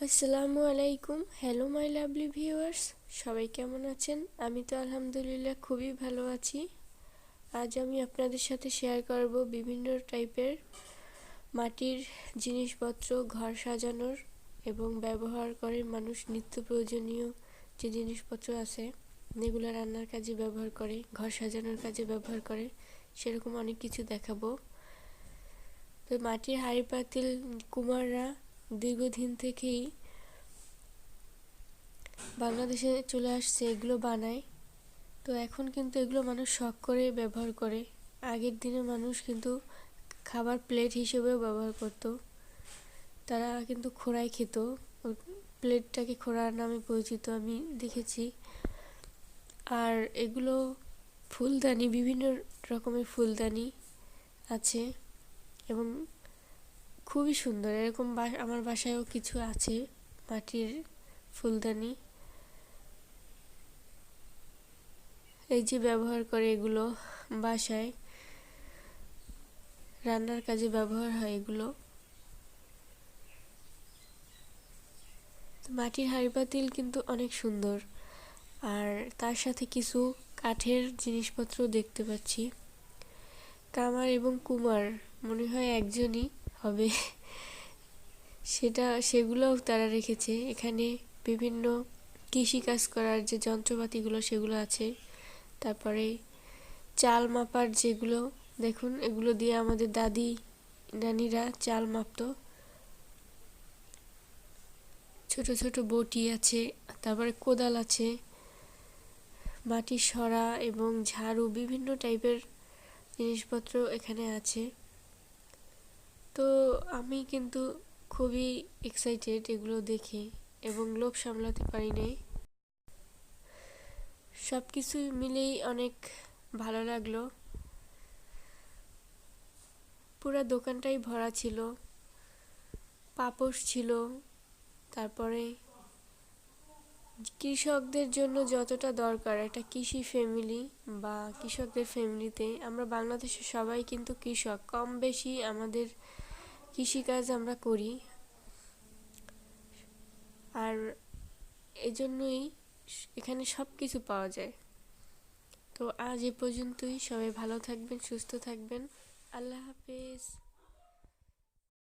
আসসালামু আলাইকুম। Hello my lovely viewers, সবাই কেমন আছেন? আমি তো আলহামদুলিল্লাহ খুবই ভালো আছি। আজ আমি আপনাদের সাথে শেয়ার করব বিভিন্ন টাইপের মাটির জিনিসপত্র, ঘর সাজানোর এবং ব্যবহার করে মানুষ নিত্য প্রয়োজনীয় যে জিনিসপত্র আছে, যেগুলো রান্নার কাজে ব্যবহার করে, ঘর সাজানোর কাজে ব্যবহার করে, সেরকম অনেক কিছু দেখাবো। তো মাটির হাঁড়ি পাতিল কুমাররা দীর্ঘদিন থেকেই বাংলাদেশে চলে আসছে, এগুলো বানায়। তো এখন কিন্তু এগুলো মানুষ শখ করে ব্যবহার করে। আগের দিনে মানুষ কিন্তু খাবার প্লেট হিসেবেও ব্যবহার করত। তারা কিন্তু খোড়ায় খেত, প্লেটটাকে খোড়ার নামে পরিচিত আমি দেখেছি। আর এগুলো ফুলদানি, বিভিন্ন রকমের ফুলদানি আছে এবং খুবই সুন্দর। এরকম আমার বাসায়ও কিছু আছে মাটির ফুলদানি। এই যে ব্যবহার করে এগুলো বাসায় রান্নার কাজে ব্যবহার হয় এগুলো। মাটির হাঁড়ি পাতিল কিন্তু অনেক সুন্দর। আর তার সাথে কিছু কাঠের জিনিসপত্র দেখতে পাচ্ছি। কামার এবং কুমার মনে হয় একজনই হবে, সেগুলোও তারা রেখেছে এখানে। বিভিন্ন কৃষি কাজ করার যে যন্ত্রপাতিগুলো সেগুলো আছে। তারপরে চাল মাপার যেগুলো, দেখুন এগুলো দিয়ে আমাদের দাদি নানিরা চাল মাপতো। ছোট ছোট বটি আছে, তারপরে কোদাল আছে, মাটির সরা এবং ঝাড়ু, বিভিন্ন টাইপের জিনিসপত্র এখানে আছে। তো আমি কিন্তু খুবই এক্সাইটেড এগুলো দেখে এবং লোভ সামলাতে পারি নাই। সব কিছু মিলেই অনেক ভালো লাগলো। পুরো দোকানটাই ভরা ছিল, পাপোশ ছিল। তারপরে কৃষকদের জন্য যতটা দরকার একটা কৃষি ফ্যামিলি বা কৃষকদের ফ্যামিলিতে, আমরা বাংলাদেশে সবাই কিন্তু কৃষক, কম বেশি আমাদের কৃষিকাজ আমরা করি। আর এজন্যই এখানে সব কিছু পাওয়া যায়। তো আজ এ পর্যন্তই। সবাই ভালো থাকবেন, সুস্থ থাকবেন। আল্লাহ হাফেজ।